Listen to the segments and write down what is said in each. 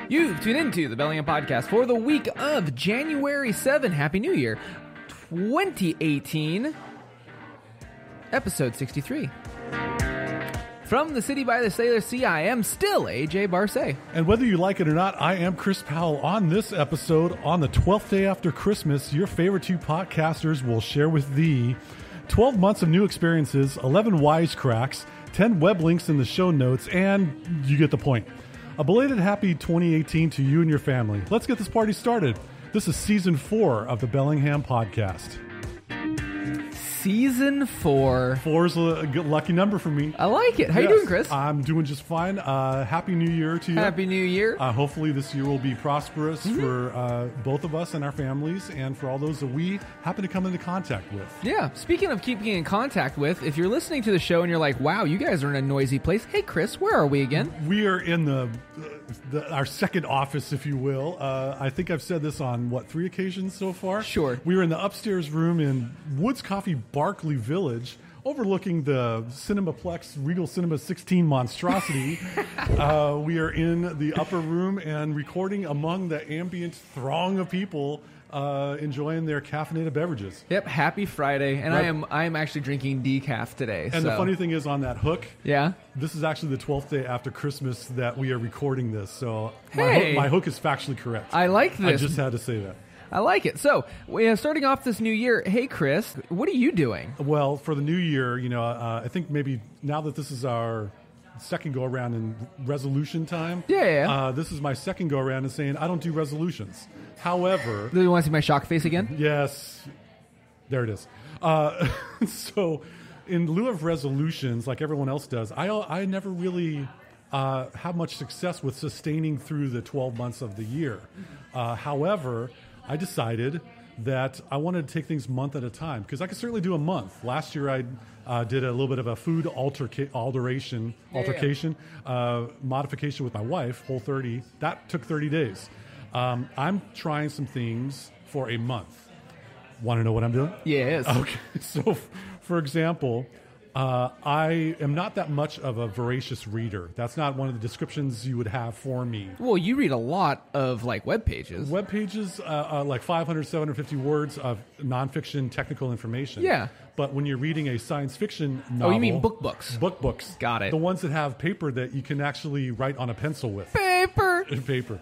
You've tuned into the Bellingham Podcast for the week of January 7. Happy New Year, 2018, episode 63. From the city by the Sailor Sea, I am still AJ Barce. And whether you like it or not, I am Chris Powell. On this episode, on the 12th day after Christmas, your favorite two podcasters will share with thee 12 months of new experiences, 11 wisecracks, 10 web links in the show notes, and you get the point. A belated happy 2018 to you and your family. Let's get this party started. This is season 4 of the Bellingham Podcast. Season 4. 4 is a good, lucky number for me. I like it. How you doing, Chris? I'm doing just fine. Happy New Year to you. Happy New Year. Hopefully this year will be prosperous for both of us and our families, and for all those that we happen to come into contact with. Yeah. Speaking of keeping in contact with, if you're listening to the show and you're like, wow, you guys are in a noisy place. Hey, Chris, where are we again? We are in our second office, if you will. I think I've said this on, 3 occasions so far? Sure. We were in the upstairs room in Woods Coffee Barclay Village, overlooking the Cinemaplex Regal Cinema 16 monstrosity. We are in the upper room and recording among the ambient throng of people enjoying their caffeinated beverages. Yep, happy Friday, and Right. I am actually drinking decaf today. And the funny thing is, on that hook, yeah, this is actually the 12th day after Christmas that we are recording this, so Hey. my hook is factually correct. I like this. I just had to say that. I like it. So, starting off this new year, hey, Chris, what are you doing? Well, for the new year, I think maybe now that this is our second go-around in resolution time, this is my second go-around in saying I don't do resolutions. However... Do you want to see my shock face again? Yes. There it is. So, in lieu of resolutions, like everyone else does, I never really have much success with sustaining through the 12 months of the year. However, I decided that I wanted to take things month at a time, because I could certainly do a month. Last year I did a little bit of a food altercation, modification with my wife, Whole30. That took 30 days. I'm trying some things for a month. Want to know what I'm doing? Yes. Okay. So, for example, I am not that much of a voracious reader. That's not one of the descriptions you would have for me. Well, you read a lot of, web pages. Web pages, like 500, 750 words of nonfiction technical information. Yeah. But when you're reading a science fiction novel... Oh, you mean book books? Book books. Got it. The ones that have paper that you can actually write on a pencil with. Paper! Paper.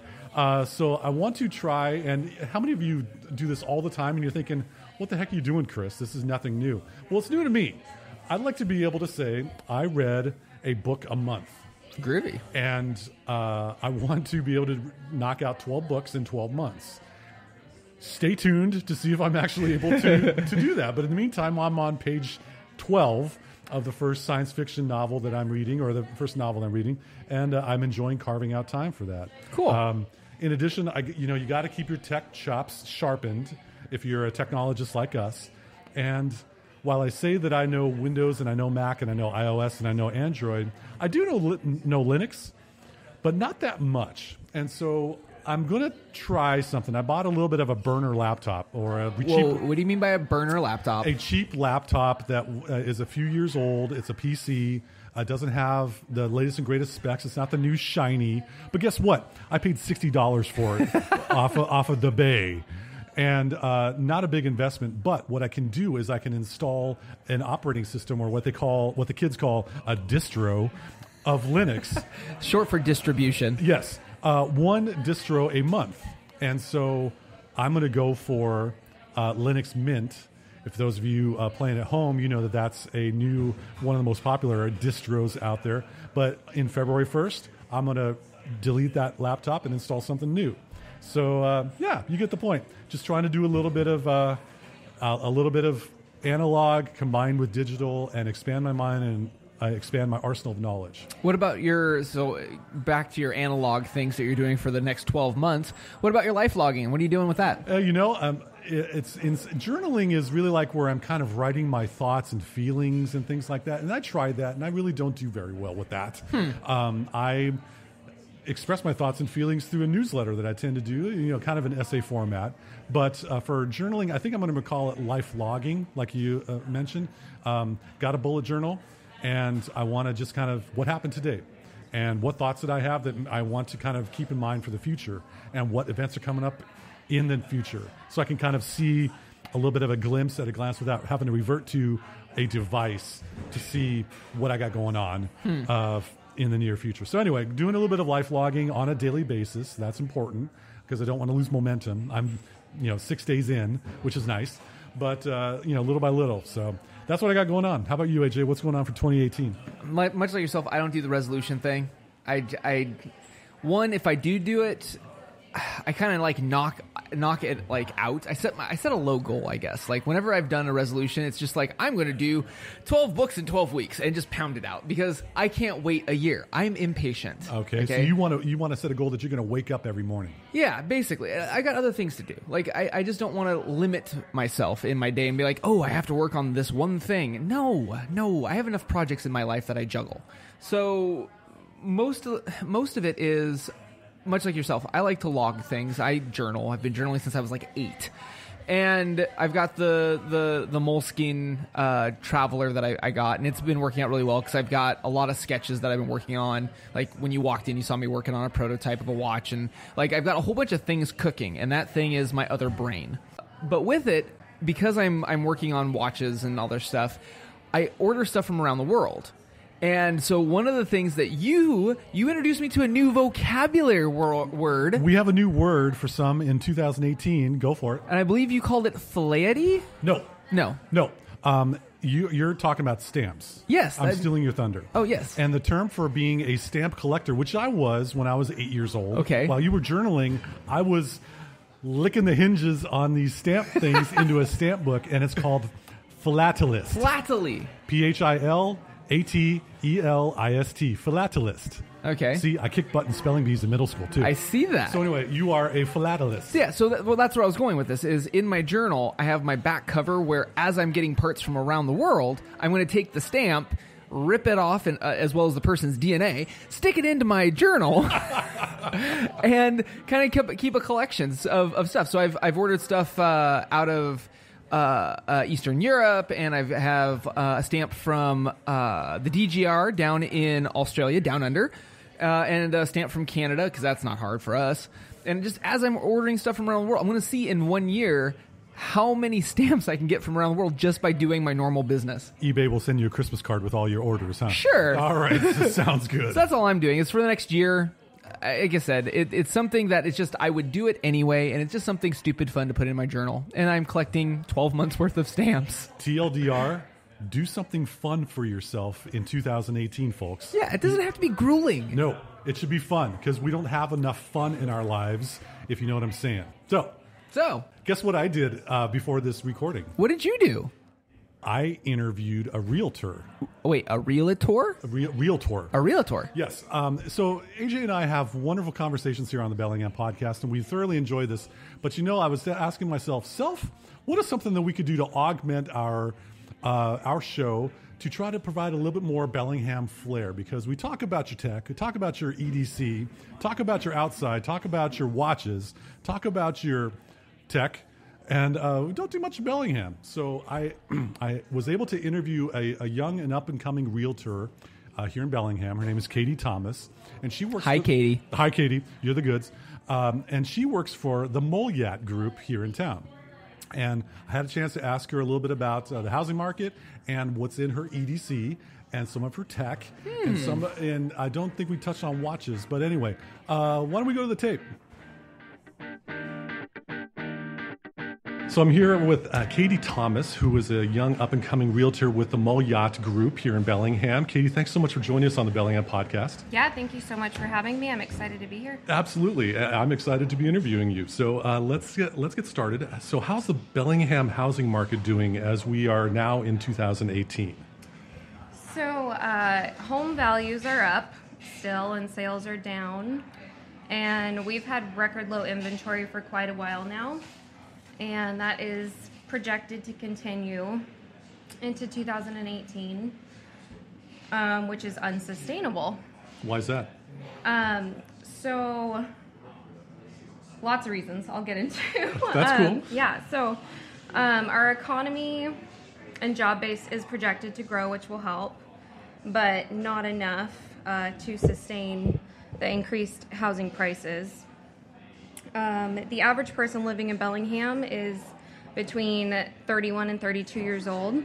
So I want to try, and how many of you do this all the time and you're thinking, what the heck are you doing, Chris? This is nothing new. Well, it's new to me. I'd like to be able to say I read a book a month. Groovy. And I want to be able to knock out 12 books in 12 months. Stay tuned to see if I'm actually able to do that. But in the meantime, I'm on page 12 of the first science fiction novel that I'm reading, or the first novel I'm reading, and I'm enjoying carving out time for that. Cool. In addition, you got to keep your tech chops sharpened if you're a technologist like us. And while I say that I know Windows and I know Mac and I know iOS and I know Android, I do know Linux, but not that much. And so I'm going to try something. I bought a little bit of a burner laptop, or a cheap. Whoa, what do you mean by a burner laptop? A cheap laptop that is a few years old. It's a PC. It doesn't have the latest and greatest specs. It's not the new shiny. But guess what? I paid $60 for it off of the Bay. And not a big investment, but what I can do is I can install an operating system, or what the kids call a distro of Linux. Short for distribution. Yes. One distro a month. And so I'm going to go for Linux Mint. If those of you playing at home, you know that that's one of the most popular distros out there. But in February 1st, I'm going to delete that laptop and install something new. So you get the point. Just trying to do a little bit of analog combined with digital, and expand my mind and expand my arsenal of knowledge. What about back to your analog things that you're doing for the next 12 months? What about your life logging? What are you doing with that? Journaling is really like where I'm kind of writing my thoughts and feelings and things like that. And I tried that, and I really don't do very well with that. I express my thoughts and feelings through a newsletter that I tend to do, kind of an essay format. But for journaling, I think I'm going to call it life logging, like you mentioned. Got a bullet journal, and I want to just kind of what happened today. and what thoughts that I have that I want to kind of keep in mind for the future, and what events are coming up in the future, so I can kind of see a little bit of a glimpse at a glance without having to revert to a device to see what I got going on in the near future. So anyway, doing a little bit of life logging on a daily basis. That's important because I don't want to lose momentum. I'm 6 days in, which is nice, but little by little. So that's what I got going on. How about you, AJ? What's going on for 2018? Much like yourself, I don't do the resolution thing. If I do it, I kind of like knock it like out. I set a low goal, I guess. Like whenever I've done a resolution, it's just like I'm going to do 12 books in 12 weeks and just pound it out because I can't wait a year. I'm impatient. Okay? So you want to set a goal that you're going to wake up every morning. Yeah, basically. I got other things to do. Like I just don't want to limit myself in my day and be like, oh, I have to work on this one thing. No, I have enough projects in my life that I juggle. So most of it is much like yourself. I like to log things. I journal. I've been journaling since I was like 8. And I've got the Moleskine Traveler that I got, and it's been working out really well because I've got a lot of sketches that I've been working on. Like when you walked in, you saw me working on a prototype of a watch, and like I've got a whole bunch of things cooking, and that thing is my other brain. But with it, because I'm working on watches and all this stuff, I order stuff from around the world. And so one of the things that you introduced me to a new vocabulary word. We have a new word for some in 2018. Go for it. And I believe you called it flaity? No. You're talking about stamps. Yes. I'm stealing your thunder. Oh, yes. And the term for being a stamp collector, which I was when I was 8 years old. Okay. While you were journaling, I was licking the hinges on these stamp things into a stamp book, and it's called philatelist. Philately. Philatelist. Philatelist. Okay. See, I kicked butt in spelling bees in middle school, too. I see that. So anyway, you are a philatelist. Yeah, so that's where I was going with this, is in my journal, I have my back cover where as I'm getting parts from around the world, I'm going to take the stamp, rip it off, and as well as the person's DNA, stick it into my journal, and kind of keep a collection of stuff. So I've ordered stuff out of Eastern Europe, and I have a stamp from the DGR down in Australia, down under, and a stamp from Canada, because that's not hard for us. And just as I'm ordering stuff from around the world, I'm going to see in 1 year how many stamps I can get from around the world just by doing my normal business. eBay will send you a Christmas card with all your orders, huh? Sure. All right. Sounds good. So that's all I'm doing. It's for the next year. Like I said, it's something that it's just, I would do it anyway, and it's just something stupid fun to put in my journal. And I'm collecting 12 months worth of stamps. TLDR, do something fun for yourself in 2018, folks. Yeah, it doesn't have to be grueling. No, it should be fun, because we don't have enough fun in our lives, if you know what I'm saying. So guess what I did before this recording? What did you do? I interviewed a realtor. Wait, a realtor? A realtor. A realtor? Yes. So AJ and I have wonderful conversations here on the Bellingham podcast, and we thoroughly enjoy this. But I was asking myself, what is something that we could do to augment our show to try to provide a little bit more Bellingham flair? Because we talk about your tech, we talk about your EDC, talk about your outside, talk about your watches, talk about your tech. And we don't do much in Bellingham. So I was able to interview a young and up-and-coming realtor here in Bellingham. Her name is Katie Thomas. And she works Katie. Hi, Katie. You're the goods. And she works for the Molyat Group here in town. And I had a chance to ask her a little bit about the housing market and what's in her EDC and some of her tech. And I don't think we touched on watches. But anyway, why don't we go to the tape? So I'm here with Katie Thomas, who is a young up-and-coming realtor with the Molyat Group here in Bellingham. Katie, thanks so much for joining us on the Bellingham podcast. Yeah, thank you so much for having me. I'm excited to be here. Absolutely. I'm excited to be interviewing you. So let's get started. So how's the Bellingham housing market doing as we are now in 2018? So home values are up still and sales are down. And we've had record low inventory for quite a while now. And that is projected to continue into 2018, which is unsustainable. Why is that? So, lots of reasons I'll get into. That's cool. Yeah, so our economy and job base is projected to grow, which will help, but not enough to sustain the increased housing prices. The average person living in Bellingham is between 31 and 32 years old.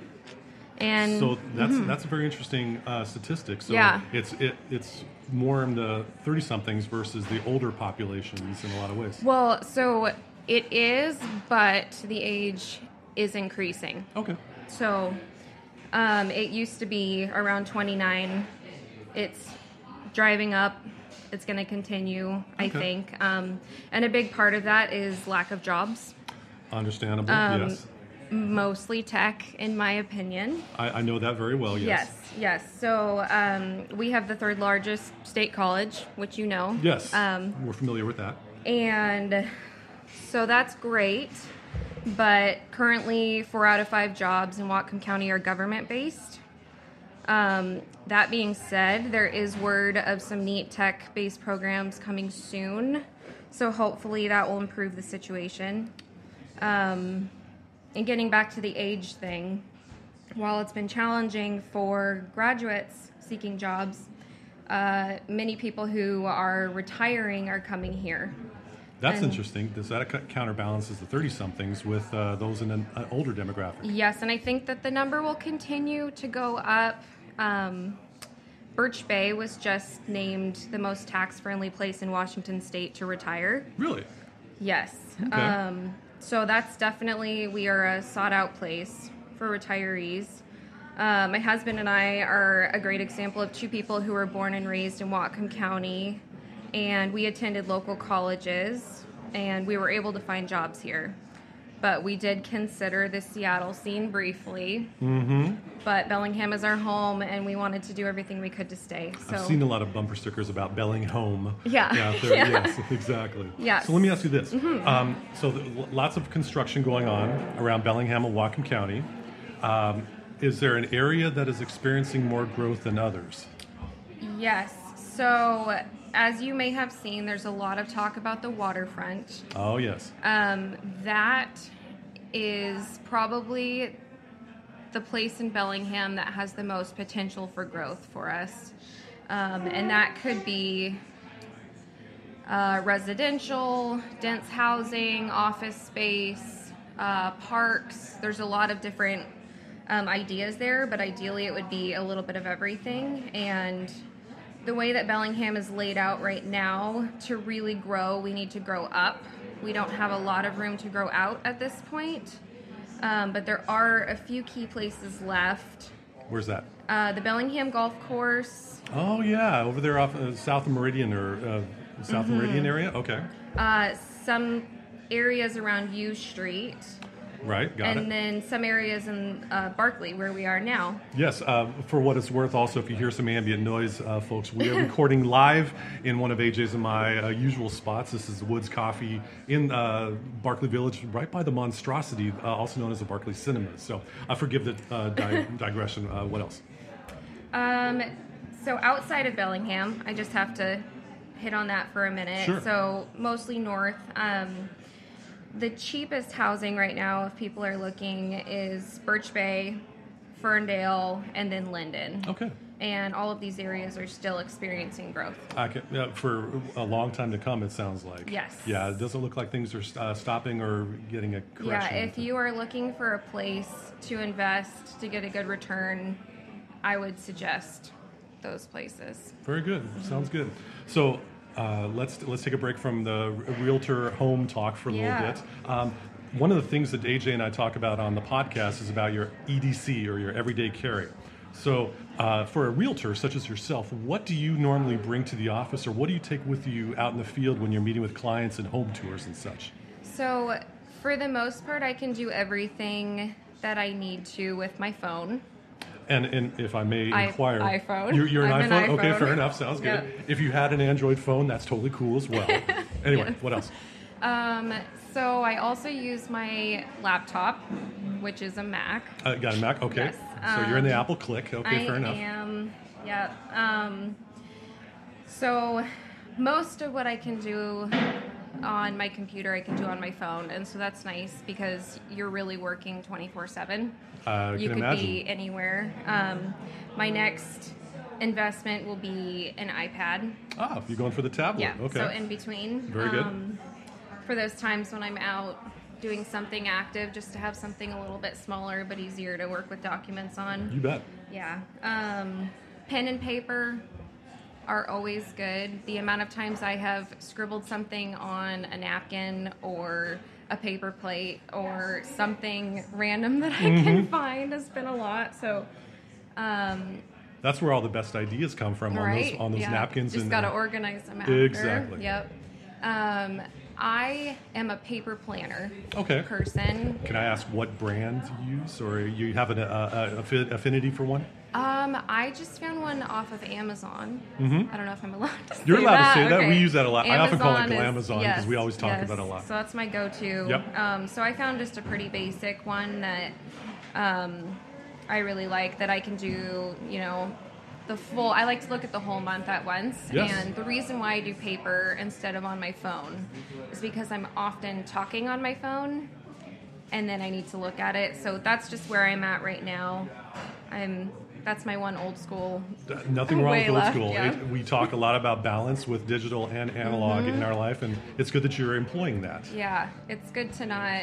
And so that's a very interesting statistic. So Yeah. it's more in the 30-somethings versus the older populations in a lot of ways. well, so it is, but the age is increasing. Okay. So it used to be around 29. It's driving up. It's going to continue, I think. And a big part of that is lack of jobs. Understandable, yes. Mostly tech, in my opinion. I know that very well, yes. Yes. So we have the third largest state college, which you know. Yes, we're familiar with that. And so that's great. But currently, 4 out of 5 jobs in Whatcom County are government-based. That being said, there is word of some neat tech-based programs coming soon. So hopefully that will improve the situation. And getting back to the age thing, while it's been challenging for graduates seeking jobs, many people who are retiring are coming here. That's interesting. Does that counterbalances the 30-somethings with those in an older demographic? Yes, and I think that the number will continue to go up. Birch Bay was just named the most tax-friendly place in Washington State to retire. Really? Yes. Okay. So that's definitely, we are a sought-out place for retirees. My husband and I are a great example of 2 people who were born and raised in Whatcom County, and we attended local colleges, and we were able to find jobs here. But we did consider the Seattle scene briefly. Mm-hmm. But Bellingham is our home, and we wanted to do everything we could to stay. So. I've seen a lot of bumper stickers about Bellingham. Yeah. Out there. Yeah. Yes, exactly. Yes. So let me ask you this. Mm-hmm. Lots of construction going on around Bellingham and Whatcom County. Is there an area that is experiencing more growth than others? Yes. So, as you may have seen, there's a lot of talk about the waterfront. Oh, yes. That is probably the place in Bellingham that has the most potential for growth for us. And that could be residential, dense housing, office space, parks. There's a lot of different ideas there, but ideally it would be a little bit of everything. And the way that Bellingham is laid out right now, to really grow, we need to grow up. We don't have a lot of room to grow out at this point, but there are a few key places left. Where's that? The Bellingham Golf Course. Oh, yeah, over there off South of Meridian or South Meridian area? Okay. Some areas around U Street. Right, got it. And then some areas in Barkley, where we are now. Yes, for what it's worth, also, if you hear some ambient noise, folks, we are recording live in one of AJ's and my usual spots. This is the Woods Coffee in Barkley Village, right by the Monstrosity, also known as the Barkley Cinemas. So forgive the digression. What else? So outside of Bellingham, I just have to hit on that for a minute. Sure. So mostly north. The cheapest housing right now, if people are looking, is Birch Bay, Ferndale, and then Linden. Okay. And all of these areas are still experiencing growth. For a long time to come, it sounds like. Yes. Yeah, it doesn't look like things are stopping or getting a correction. Yeah, if you are looking for a place to invest to get a good return, I would suggest those places. Very good. Sounds good. So let's take a break from the realtor home talk for a little bit. One of the things that AJ and I talk about on the podcast is about your EDC, or your everyday carry. So for a realtor such as yourself, what do you normally bring to the office, or what do you take with you out in the field when you're meeting with clients and home tours and such? So for the most part, I can do everything that I need to with my phone. And if I may inquire, iPhone. You're an I'm iPhone? an Okay, iPhone. fair enough. Sounds good. Yep. If you had an Android phone, that's totally cool as well. Anyway, Yes. What else? So I also use my laptop, which is a Mac. Got a Mac? Okay. Yes. So you're in the Apple clique. Okay, fair enough. I am, yeah. So most of what I can do on my computer, I can do on my phone. And so that's nice because you're really working 24/7. You could imagine. be anywhere. My next investment will be an iPad. Ah, you're going for the tablet. Yeah, Okay. so in between. Very good. For those times when I'm out doing something active, just to have something a little bit smaller but easier to work with documents on. You bet. Yeah. Pen and paper are always good. The amount of times I have scribbled something on a napkin or a paper plate or something random that I can find has been a lot. So that's where all the best ideas come from, right? on those napkins. Just got to organize them after. Exactly. Yep. I am a paper planner person. Can I ask what brand you use, or you have an affinity for one? I just found one off of Amazon. I don't know if I'm allowed to say that. You're allowed to say that. Okay. We use that a lot. I often call it Amazon Glamazon because we always talk about it a lot. So that's my go-to. Yep. So I found just a pretty basic one that I really like, that I can do, I like to look at the whole month at once. Yes. And the reason why I do paper instead of on my phone is because I'm often talking on my phone and then I need to look at it. So that's just where I'm at right now. That's my one old school. Nothing wrong with old school. Yeah. We talk a lot about balance with digital and analog in our life, and it's good that you're employing that. Yeah, it's good to not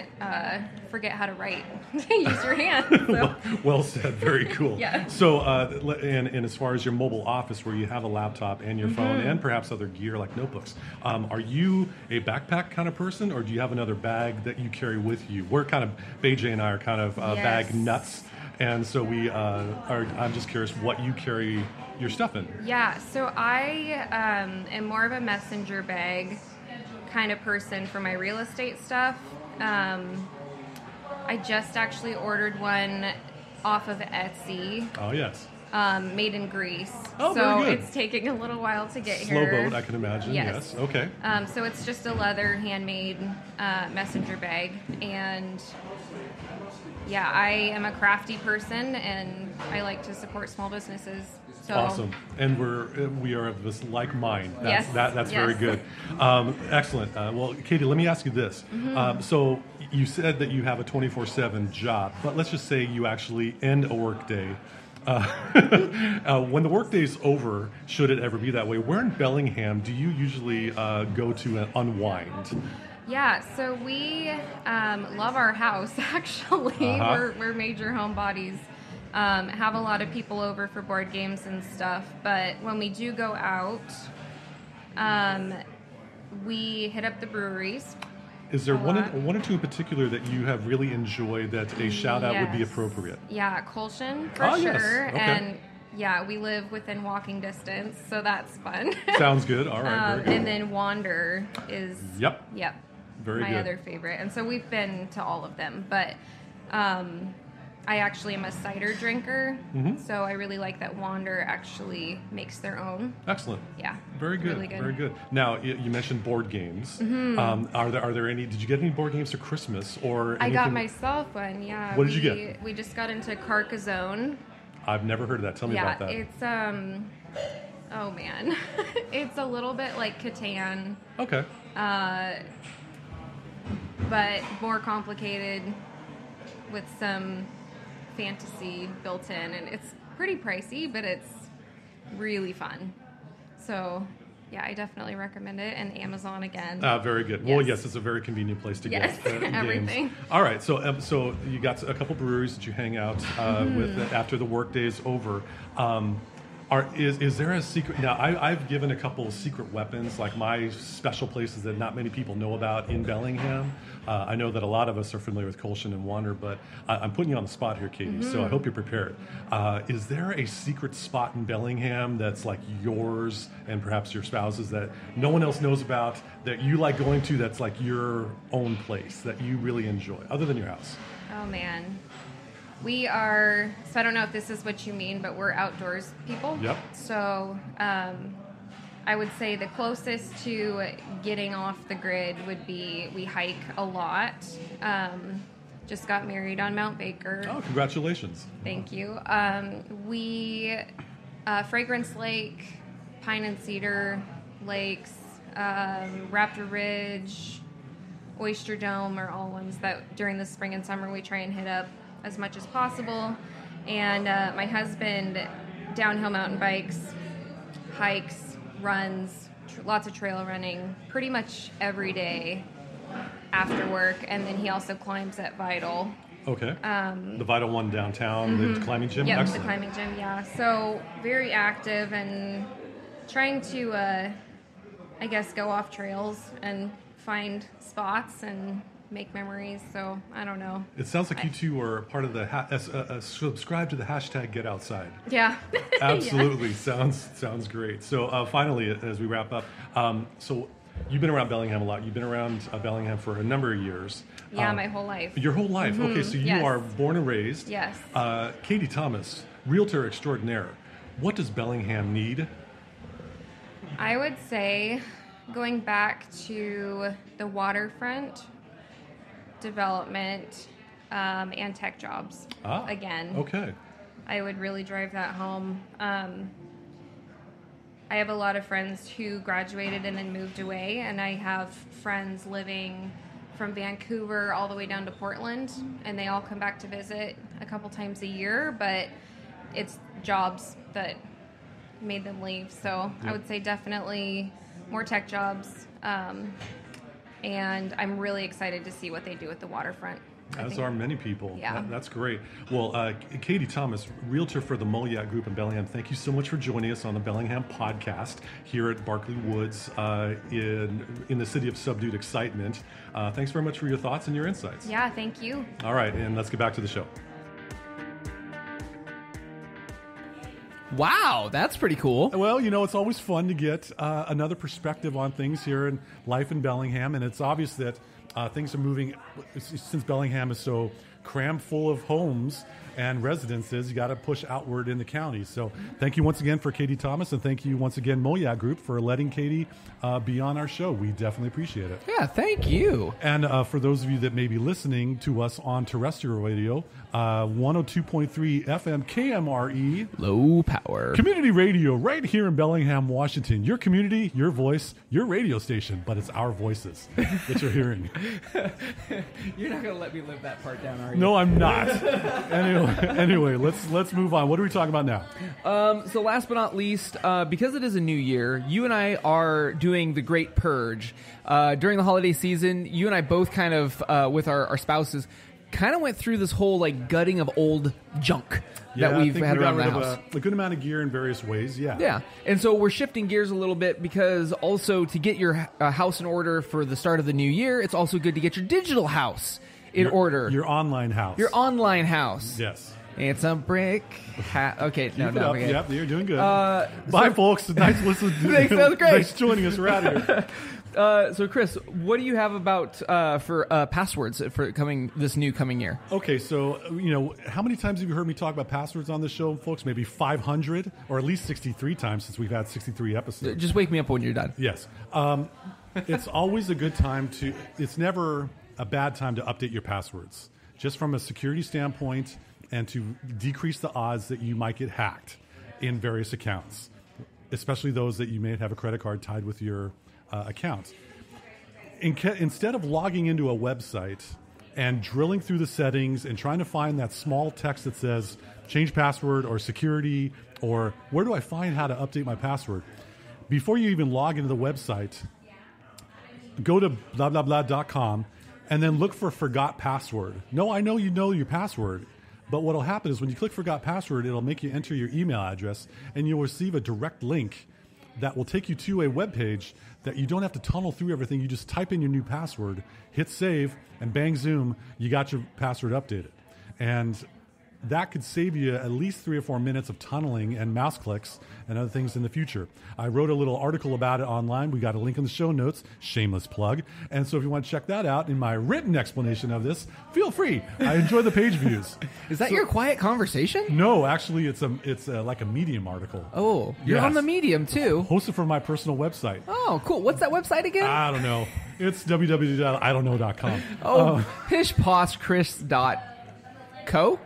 forget how to write. Use your hands. So. Well said. Very cool. Yeah. So, and as far as your mobile office where you have a laptop and your phone and perhaps other gear like notebooks, are you a backpack kind of person, or do you have another bag that you carry with you? We're kind of, BJ and I are kind of bag nuts. And so I'm just curious what you carry your stuff in. Yeah, so I am more of a messenger bag kind of person for my real estate stuff. I just actually ordered one off of Etsy. Oh, yes. Made in Greece. Oh, so very good. It's taking a little while to get Slow here. boat, I can imagine. Yes. Okay. So it's just a leather handmade messenger bag. And yeah, I am a crafty person and I like to support small businesses. So. Awesome. And we are of this like mind. Yes. That's very good. Excellent. Well, Katie, let me ask you this. So you said that you have a 24/7 job, but let's just say you actually end a work day. When the workday's over, should it ever be that way, where in Bellingham do you usually go to unwind? Yeah, so we love our house, actually. We're major homebodies. Have a lot of people over for board games and stuff, but when we do go out, we hit up the breweries. Is there one or two in particular that you have really enjoyed that a shout-out would be appropriate? Yeah, Kolshin, for sure. Yes. Okay. And yeah, we live within walking distance, so that's fun. Sounds good. All right, very good. And then Wander is Yep. Very my good. other favorite. And so we've been to all of them, but I actually am a cider drinker, so I really like that Wander actually makes their own. Excellent. Yeah. Very good. Really good. Very good. Now, you mentioned board games. Are there any? Did you get any board games for Christmas or? I anything? got myself one. Yeah. What did you get? We just got into Carcassonne. I've never heard of that. Tell me about that. It's oh man, it's a little bit like Catan. Okay. But more complicated with some fantasy built in, and it's pretty pricey, but it's really fun. So yeah, I definitely recommend it. And Amazon again. Very good. Yes. Well, yes, it's a very convenient place to get everything. Games. All right, so you got a couple breweries that you hang out with after the workday is over. Is there a secret? Now, I've given a couple of secret weapons, like my special places that not many people know about in Bellingham. I know that a lot of us are familiar with Kolshin and Wander, but I'm putting you on the spot here, Katie, so I hope you're prepared. Is there a secret spot in Bellingham that's like yours and perhaps your spouse's that no one else knows about, that you like going to, that's like your own place, that you really enjoy, other than your house? Oh, man. We are, so I don't know if this is what you mean, but we're outdoors people. Yep. So I would say the closest to getting off the grid would be we hike a lot. Just got married on Mount Baker. Oh, congratulations. Thank you. Fragrance Lake, Pine and Cedar Lakes, Raptor Ridge, Oyster Dome are all ones that during the spring and summer we try and hit up as much as possible. And my husband downhill mountain bikes, hikes, runs, lots of trail running, pretty much every day after work. And then he also climbs at Vital. Okay. The Vital one downtown, the climbing gym? Yep, Excellent. the climbing gym, yeah. So very active and trying to, I guess, go off trails and find spots and make memories. So I don't know. It sounds like you two are part of the subscribe to the hashtag Get Outside. Yeah. Absolutely. Yeah. Sounds great. So finally, as we wrap up, so you've been around Bellingham a lot. You've been around Bellingham for a number of years. Yeah, my whole life. Your whole life. Mm-hmm. Okay, so you Yes. are born and raised. Yes. Katie Thomas, realtor extraordinaire. What does Bellingham need? I would say going back to the waterfront development and tech jobs again. Okay. I would really drive that home. I have a lot of friends who graduated and then moved away, and I have friends living from Vancouver all the way down to Portland, and they all come back to visit a couple times a year, but it's jobs that made them leave. So I would say definitely more tech jobs, and I'm really excited to see what they do at the waterfront. As are many people. Yeah. That's great. Well, Katie Thomas, realtor for the Moliat Group in Bellingham, thank you so much for joining us on the Bellingham podcast here at Barkley Woods in the city of subdued excitement. Thanks very much for your thoughts and your insights. Yeah, thank you. All right, and let's get back to the show. Wow, that's pretty cool. Well, it's always fun to get another perspective on things here in life in Bellingham, and it's obvious that things are moving since Bellingham is so crammed full of homes and residences. You got to push outward in the county. So thank you once again for Katie Thomas, and thank you once again, Moya Group, for letting Katie be on our show. We definitely appreciate it. Yeah, thank you. And for those of you that may be listening to us on terrestrial radio, 102.3 FM KMRE. Low power. Community radio right here in Bellingham, Washington. Your community, your voice, your radio station, but it's our voices that you're hearing. You're not going to let me live that part down, are you? No, I'm not. Anyway, let's move on. What are we talking about now? So last but not least, because it is a new year, you and I are doing the Great Purge. During the holiday season, you and I both kind of, with our spouses, kind of went through this whole gutting of old junk that we've had around the house. A good amount of gear in various ways, yeah. Yeah, and so we're shifting gears a little bit because also to get your house in order for the start of the new year, it's also good to get your digital house in order. Your online house. Your online house. Yes. It's a brick Okay, Keep it up. Okay. Yep, you're doing good. Bye, folks. Nice listening. Thanks, that was great. Thanks for joining us. We're out of here. So, Chris, what do you have about for passwords for this new coming year? Okay, so, how many times have you heard me talk about passwords on the show, folks? Maybe 500 or at least 63 times since we've had 63 episodes. Just wake me up when you're done. Yes. It's always a good time it's never a bad time to update your passwords, just from a security standpoint and to decrease the odds that you might get hacked in various accounts, especially those that you may have a credit card tied with your account. Instead of logging into a website and drilling through the settings and trying to find that small text that says change password or security or where do I find how to update my password, before you even log into the website, go to blah, blah, blah.com and then look for forgot password. No, I know you know your password, but what will happen is when you click forgot password, it'll make you enter your email address and you'll receive a direct link that will take you to a web page that you don't have to tunnel through everything. You just type in your new password, hit save, and bang, zoom, you got your password updated. And that could save you at least 3 or 4 minutes of tunneling and mouse clicks and other things in the future. I wrote a little article about it online. We got a link in the show notes, shameless plug. And so if you want to check that out in my written explanation of this, feel free. I enjoy the page views. Is that your quiet conversation? No, actually, it's like a Medium article. Oh, you're Yes. on the Medium too. Hosted from my personal website. Oh, cool. What's that website again? I don't know. It's www.idontknow.com. Oh, pishposhchris.co?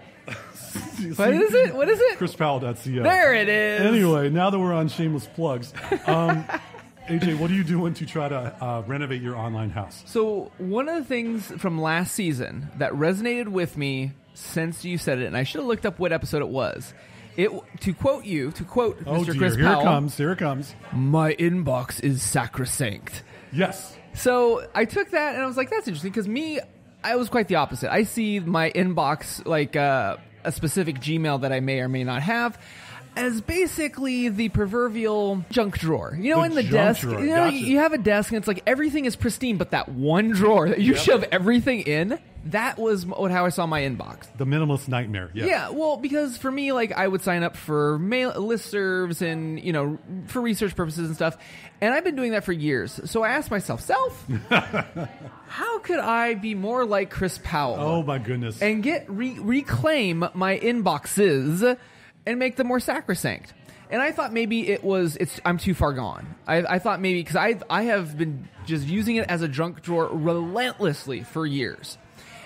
What is it? What is it? ChrisPowell.co. There it is. Anyway, now that we're on shameless plugs, AJ, what are you doing to try to renovate your online house? So one of the things from last season that resonated with me since you said it, and I should have looked up what episode it was, To quote Oh Mr. dear, Chris here Powell, it comes. Here it comes. my inbox is sacrosanct. Yes. So I took that and I was like, that's interesting because I was quite the opposite. I see my inbox like a specific Gmail that I may or may not have as basically the proverbial junk drawer. You know, The in the junk desk, drawer, you know, gotcha. you have a desk and it's like everything is pristine, but that one drawer that you shove everything in, that was how I saw my inbox. The minimalist nightmare. Yes. Yeah, well, because for me, like, I would sign up for listservs and, you know, for research purposes and stuff, and I've been doing that for years. So I asked myself, how could I be more like Chris Powell? Oh my goodness. And get reclaim my inboxes and make them more sacrosanct. And I thought maybe I'm too far gone. I thought maybe because I have been just using it as a junk drawer relentlessly for years.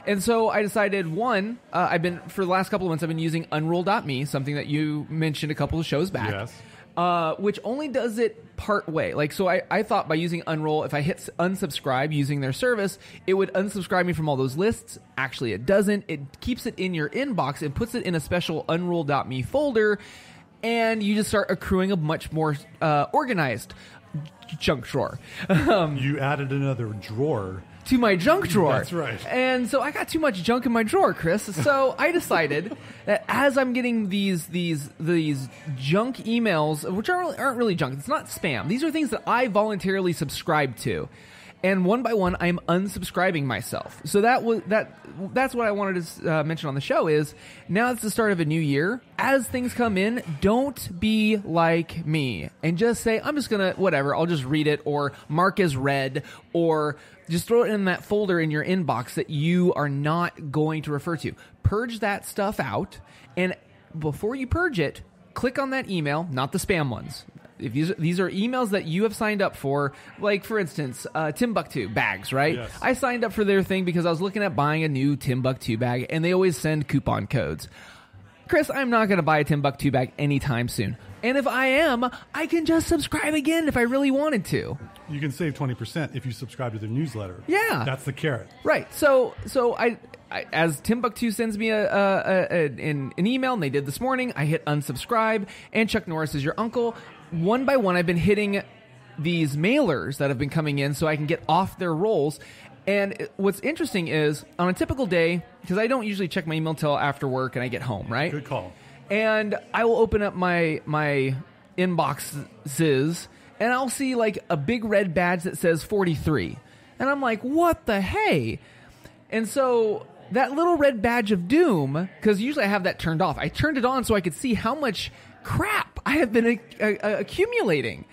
And so I decided, for the last couple of months, I've been using unroll.me, something that you mentioned a couple of shows back. Yes. Which only does it part way. Like, so I thought by using Unroll, if I hit unsubscribe using their service, it would unsubscribe me from all those lists. Actually, it doesn't. It keeps it in your inbox and puts it in a special unroll.me folder, and you just start accruing a much more organized junk drawer. You added another drawer to my junk drawer. That's right. And so I got too much junk in my drawer, Chris. So I decided that as I'm getting these junk emails, which aren't really junk, it's not spam. These are things that I voluntarily subscribe to. And one by one, I'm unsubscribing myself. So that's what I wanted to mention on the show is now it's the start of a new year. As things come in, don't be like me and just say, I'm just going to, whatever, I'll just read it or mark as read or just throw it in that folder in your inbox that you are not going to refer to. Purge that stuff out. And before you purge it, click on that email, not the spam ones. If these are emails that you have signed up for, like, for instance, Timbuktu bags, right? Yes. I signed up for their thing because I was looking at buying a new Timbuktu bag, and they always send coupon codes. Chris, I'm not going to buy a Timbuktu bag anytime soon. And if I am, I can just subscribe again if I really wanted to. You can save 20% if you subscribe to their newsletter. Yeah. That's the carrot. Right. So I as Timbuktu sends me an email, and they did this morning, I hit unsubscribe, and Chuck Norris is your uncle. One by one, I've been hitting these mailers that have been coming in so I can get off their rolls. And what's interesting is, on a typical day, because I don't usually check my email until after work and I get home, right? Good call. And I will open up my inboxes, and I'll see like a big red badge that says 43. And I'm like, what the hey? And so that little red badge of doom, because usually I have that turned off. I turned it on so I could see how much crap I have been accumulating.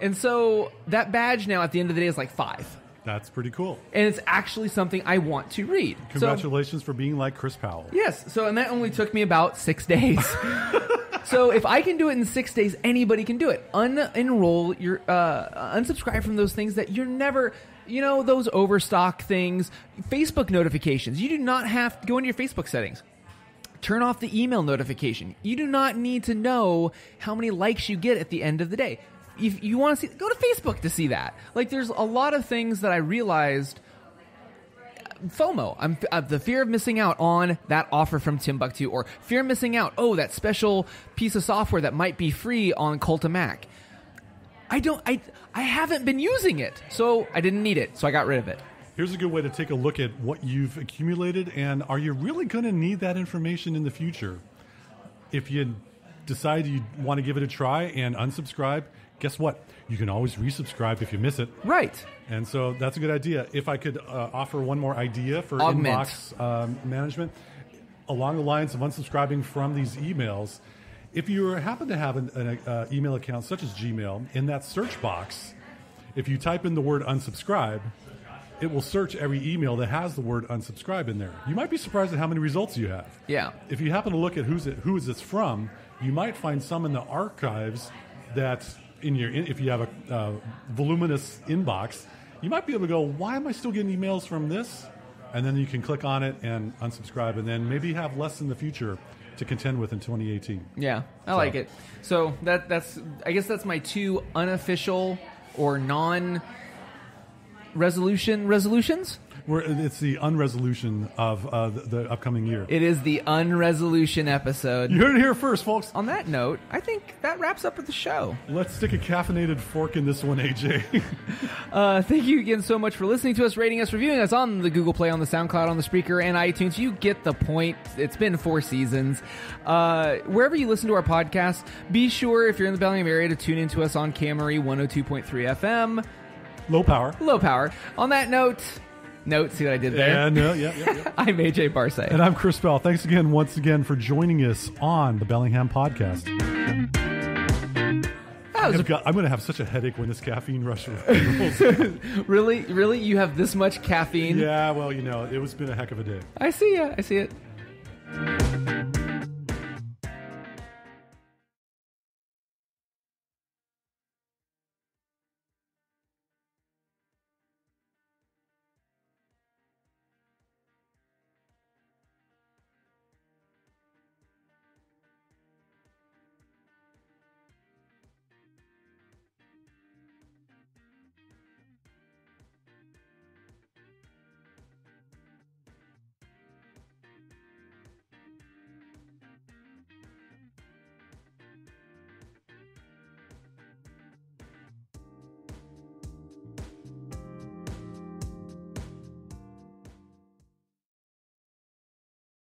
And so that badge now at the end of the day is like 5. That's pretty cool. And it's actually something I want to read. Congratulations for being like Chris Powell. Yes. So, and that only took me about 6 days. So if I can do it in 6 days, anybody can do it. Unenroll your, unsubscribe from those things that you're never, you know, those overstock things, Facebook notifications. You do not have to go into your Facebook settings. Turn off the email notification. You do not need to know how many likes you get at the end of the day. If you want to see, go to Facebook to see that. Like, there's a lot of things that I realized. FOMO. I'm the fear of missing out on that offer from Timbuktu, or fear of missing out. Oh, that special piece of software that might be free on Cultamac. I haven't been using it, so I didn't need it, so I got rid of it. Here's a good way to take a look at what you've accumulated, and are you really going to need that information in the future? If you decide you want to give it a try and unsubscribe, guess what? You can always resubscribe if you miss it. Right. And so that's a good idea. If I could offer one more idea for Augment. inbox management, along the lines of unsubscribing from these emails, if you happen to have an email account such as Gmail, in that search box, if you type in the word unsubscribe, it will search every email that has the word unsubscribe in there. You might be surprised at how many results you have. Yeah. If you happen to look at who is this from, you might find some in the archives that if you have a voluminous inbox, you might be able to go, why am I still getting emails from this? And then you can click on it and unsubscribe, and then maybe have less in the future to contend with in 2018. Yeah, I like it. So I guess that's my 2 unofficial or non-resolutions. It's the unresolution of the upcoming year. It is the unresolution episode. You heard it here first, folks. On that note, I think that wraps up with the show. Let's stick a caffeinated fork in this one, AJ. Thank you again so much for listening to us, rating us, reviewing us on the Google Play, on the SoundCloud, on the Spreaker, and iTunes. You get the point. It's been 4 seasons. Wherever you listen to our podcast, be sure, if you're in the Bellingham area, to tune into us on Camry 102.3 FM. Low power. Low power. On that note, see what I did there? Yeah, no, yeah. I'm AJ Barsay. And I'm Chris Bell. Thanks again, once again, for joining us on the Bellingham Podcast. I'm going to have such a headache when this caffeine rush rolls. Really? You have this much caffeine? Yeah, well, it's been a heck of a day. I see it.